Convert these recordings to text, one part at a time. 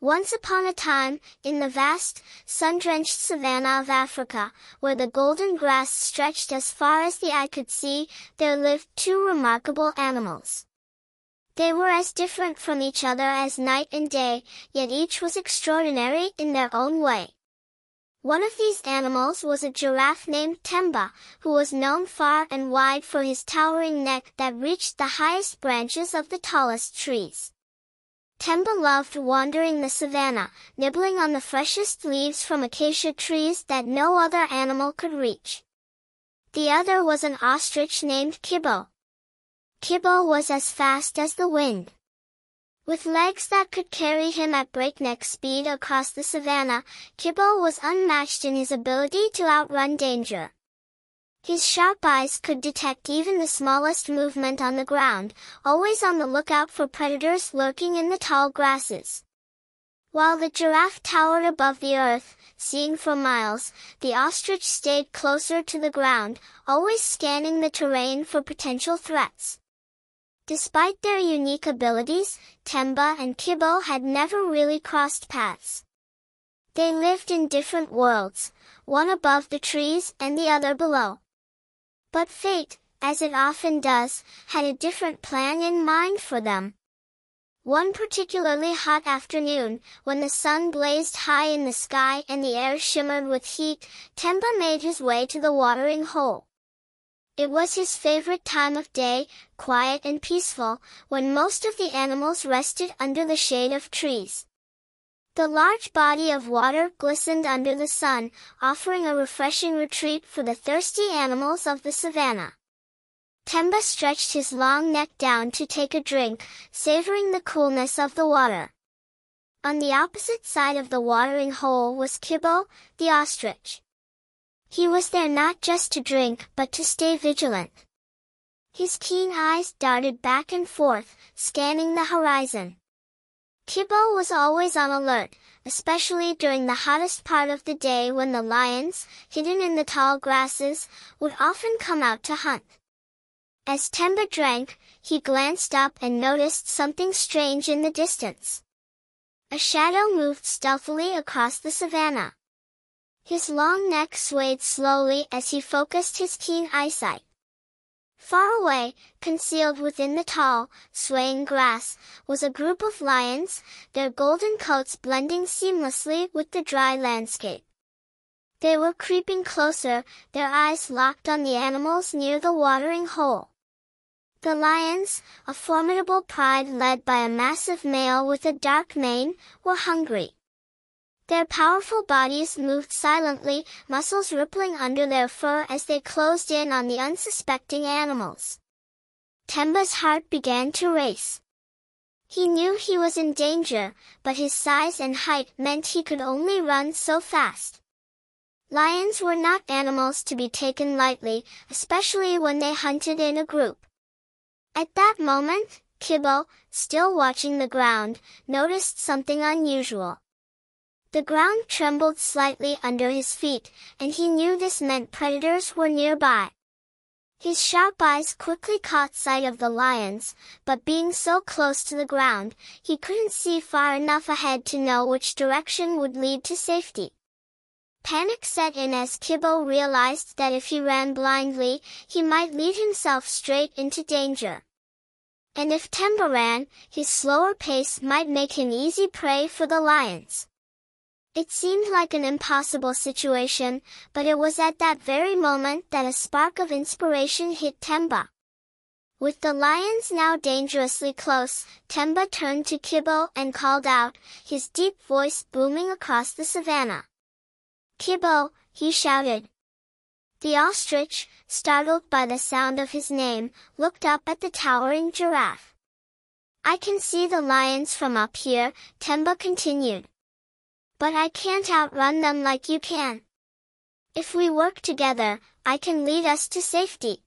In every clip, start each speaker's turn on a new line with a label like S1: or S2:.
S1: Once upon a time, in the vast, sun-drenched savanna of Africa, where the golden grass stretched as far as the eye could see, there lived two remarkable animals. They were as different from each other as night and day, yet each was extraordinary in their own way. One of these animals was a giraffe named Temba, who was known far and wide for his towering neck that reached the highest branches of the tallest trees. Temba loved wandering the savanna, nibbling on the freshest leaves from acacia trees that no other animal could reach. The other was an ostrich named Kibo. Kibo was as fast as the wind. With legs that could carry him at breakneck speed across the savanna, Kibo was unmatched in his ability to outrun danger. His sharp eyes could detect even the smallest movement on the ground, always on the lookout for predators lurking in the tall grasses. While the giraffe towered above the earth, seeing for miles, the ostrich stayed closer to the ground, always scanning the terrain for potential threats. Despite their unique abilities, Temba and Kibo had never really crossed paths. They lived in different worlds, one above the trees and the other below. But fate, as it often does, had a different plan in mind for them. One particularly hot afternoon, when the sun blazed high in the sky and the air shimmered with heat, Temba made his way to the watering hole. It was his favorite time of day, quiet and peaceful, when most of the animals rested under the shade of trees. The large body of water glistened under the sun, offering a refreshing retreat for the thirsty animals of the savanna. Temba stretched his long neck down to take a drink, savoring the coolness of the water. On the opposite side of the watering hole was Kibo, the ostrich. He was there not just to drink but to stay vigilant. His keen eyes darted back and forth, scanning the horizon. Kibo was always on alert, especially during the hottest part of the day when the lions, hidden in the tall grasses, would often come out to hunt. As Temba drank, he glanced up and noticed something strange in the distance. A shadow moved stealthily across the savanna. His long neck swayed slowly as he focused his keen eyesight. Far away, concealed within the tall, swaying grass, was a group of lions, their golden coats blending seamlessly with the dry landscape. They were creeping closer, their eyes locked on the animals near the watering hole. The lions, a formidable pride led by a massive male with a dark mane, were hungry. Their powerful bodies moved silently, muscles rippling under their fur as they closed in on the unsuspecting animals. Temba's heart began to race. He knew he was in danger, but his size and height meant he could only run so fast. Lions were not animals to be taken lightly, especially when they hunted in a group. At that moment, Kibo, still watching the ground, noticed something unusual. The ground trembled slightly under his feet, and he knew this meant predators were nearby. His sharp eyes quickly caught sight of the lions, but being so close to the ground, he couldn't see far enough ahead to know which direction would lead to safety. Panic set in as Kibo realized that if he ran blindly, he might lead himself straight into danger. And if Temba ran, his slower pace might make him easy prey for the lions. It seemed like an impossible situation, but it was at that very moment that a spark of inspiration hit Temba. With the lions now dangerously close, Temba turned to Kibo and called out, his deep voice booming across the savanna. "Kibo," he shouted. The ostrich, startled by the sound of his name, looked up at the towering giraffe. "I can see the lions from up here," Temba continued. "But I can't outrun them like you can. If we work together, I can lead us to safety."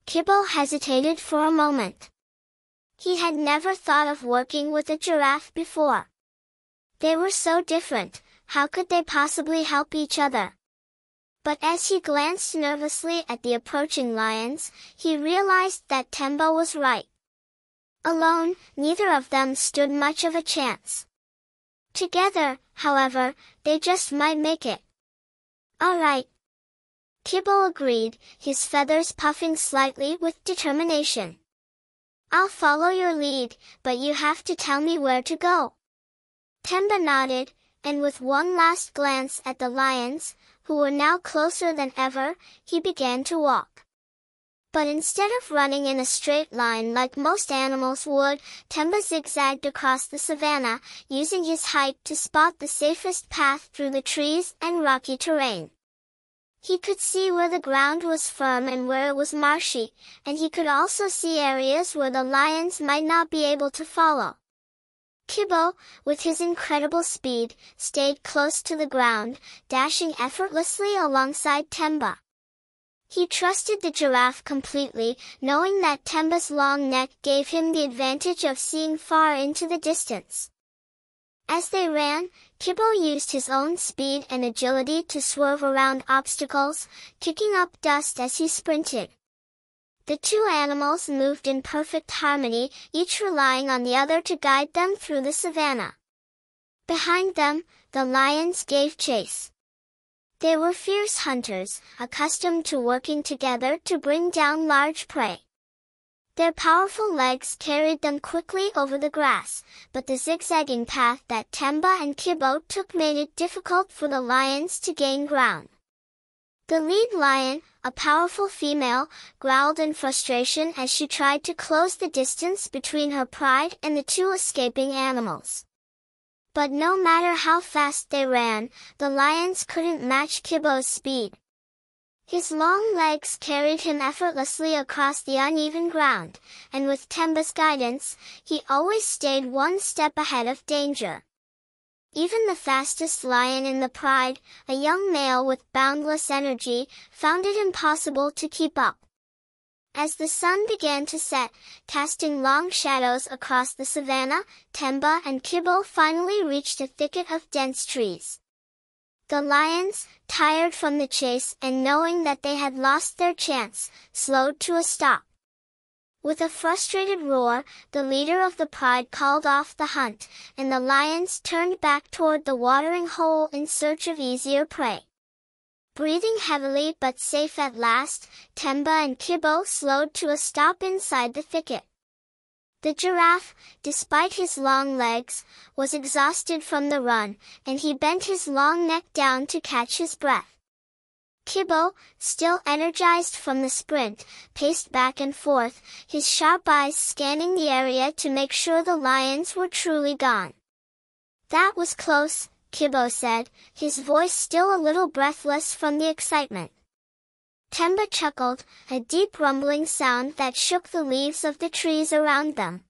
S1: Kibo hesitated for a moment. He had never thought of working with a giraffe before. They were so different, how could they possibly help each other? But as he glanced nervously at the approaching lions, he realized that Temba was right. Alone, neither of them stood much of a chance. Together, however, they just might make it. All right. Kibbo agreed, his feathers puffing slightly with determination. I'll follow your lead, but you have to tell me where to go. Temba nodded, and with one last glance at the lions, who were now closer than ever, he began to walk. But instead of running in a straight line like most animals would, Temba zigzagged across the savanna, using his height to spot the safest path through the trees and rocky terrain. He could see where the ground was firm and where it was marshy, and he could also see areas where the lions might not be able to follow. Kibbo, with his incredible speed, stayed close to the ground, dashing effortlessly alongside Temba. He trusted the giraffe completely, knowing that Temba's long neck gave him the advantage of seeing far into the distance. As they ran, Kibbo used his own speed and agility to swerve around obstacles, kicking up dust as he sprinted. The two animals moved in perfect harmony, each relying on the other to guide them through the savanna. Behind them, the lions gave chase. They were fierce hunters, accustomed to working together to bring down large prey. Their powerful legs carried them quickly over the grass, but the zigzagging path that Temba and Kibbo took made it difficult for the lions to gain ground. The lead lion, a powerful female, growled in frustration as she tried to close the distance between her pride and the two escaping animals. But no matter how fast they ran, the lions couldn't match Kibbo's speed. His long legs carried him effortlessly across the uneven ground, and with Temba's guidance, he always stayed one step ahead of danger. Even the fastest lion in the pride, a young male with boundless energy, found it impossible to keep up. As the sun began to set, casting long shadows across the savanna, Temba and Kibbo finally reached a thicket of dense trees. The lions, tired from the chase and knowing that they had lost their chance, slowed to a stop. With a frustrated roar, the leader of the pride called off the hunt, and the lions turned back toward the watering hole in search of easier prey. Breathing heavily but safe at last, Temba and Kibbo slowed to a stop inside the thicket. The giraffe, despite his long legs, was exhausted from the run, and he bent his long neck down to catch his breath. Kibbo, still energized from the sprint, paced back and forth, his sharp eyes scanning the area to make sure the lions were truly gone. "That was close," Kibbo said, his voice still a little breathless from the excitement. Temba chuckled, a deep rumbling sound that shook the leaves of the trees around them.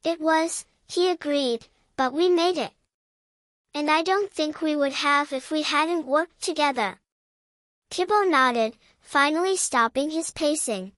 S1: "It was," he agreed, "but we made it. And I don't think we would have if we hadn't worked together." Kibbo nodded, finally stopping his pacing.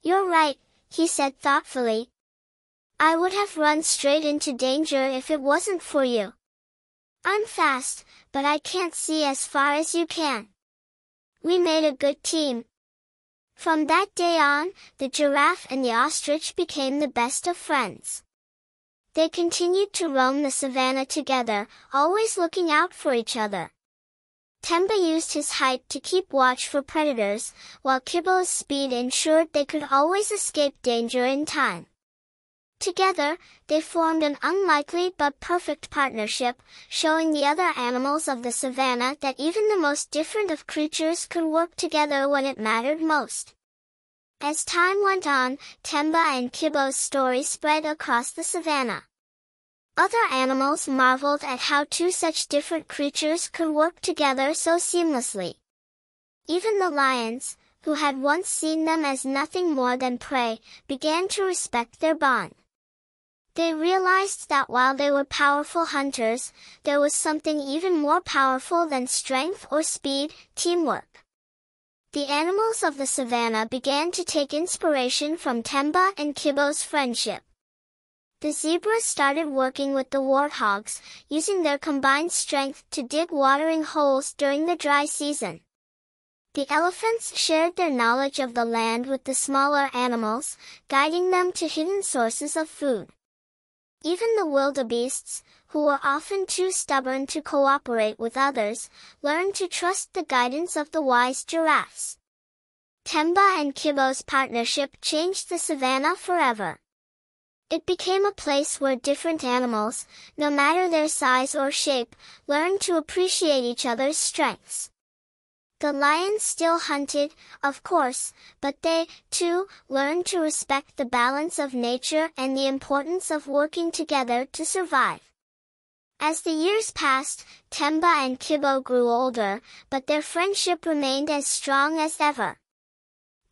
S1: "You're right," he said thoughtfully. "I would have run straight into danger if it wasn't for you. I'm fast, but I can't see as far as you can. We made a good team." From that day on, the giraffe and the ostrich became the best of friends. They continued to roam the savanna together, always looking out for each other. Temba used his height to keep watch for predators, while Kibbo's speed ensured they could always escape danger in time. Together, they formed an unlikely but perfect partnership, showing the other animals of the savanna that even the most different of creatures could work together when it mattered most. As time went on, Temba and Kibbo's story spread across the savanna. Other animals marveled at how two such different creatures could work together so seamlessly. Even the lions, who had once seen them as nothing more than prey, began to respect their bond. They realized that while they were powerful hunters, there was something even more powerful than strength or speed, teamwork. The animals of the savanna began to take inspiration from Temba and Kibbo's friendship. The zebras started working with the warthogs, using their combined strength to dig watering holes during the dry season. The elephants shared their knowledge of the land with the smaller animals, guiding them to hidden sources of food. Even the wildebeests, who were often too stubborn to cooperate with others, learned to trust the guidance of the wise giraffes. Temba and Kibo's partnership changed the savannah forever. It became a place where different animals, no matter their size or shape, learned to appreciate each other's strengths. The lions still hunted, of course, but they, too, learned to respect the balance of nature and the importance of working together to survive. As the years passed, Temba and Kibo grew older, but their friendship remained as strong as ever.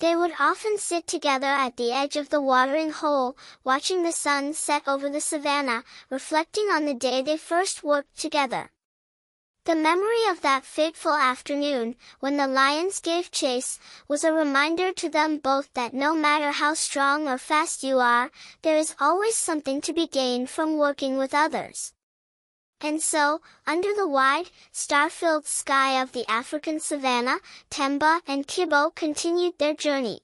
S1: They would often sit together at the edge of the watering hole, watching the sun set over the savannah, reflecting on the day they first worked together. The memory of that fateful afternoon, when the lions gave chase, was a reminder to them both that no matter how strong or fast you are, there is always something to be gained from working with others. And so, under the wide, star-filled sky of the African savannah, Temba and Kibo continued their journey.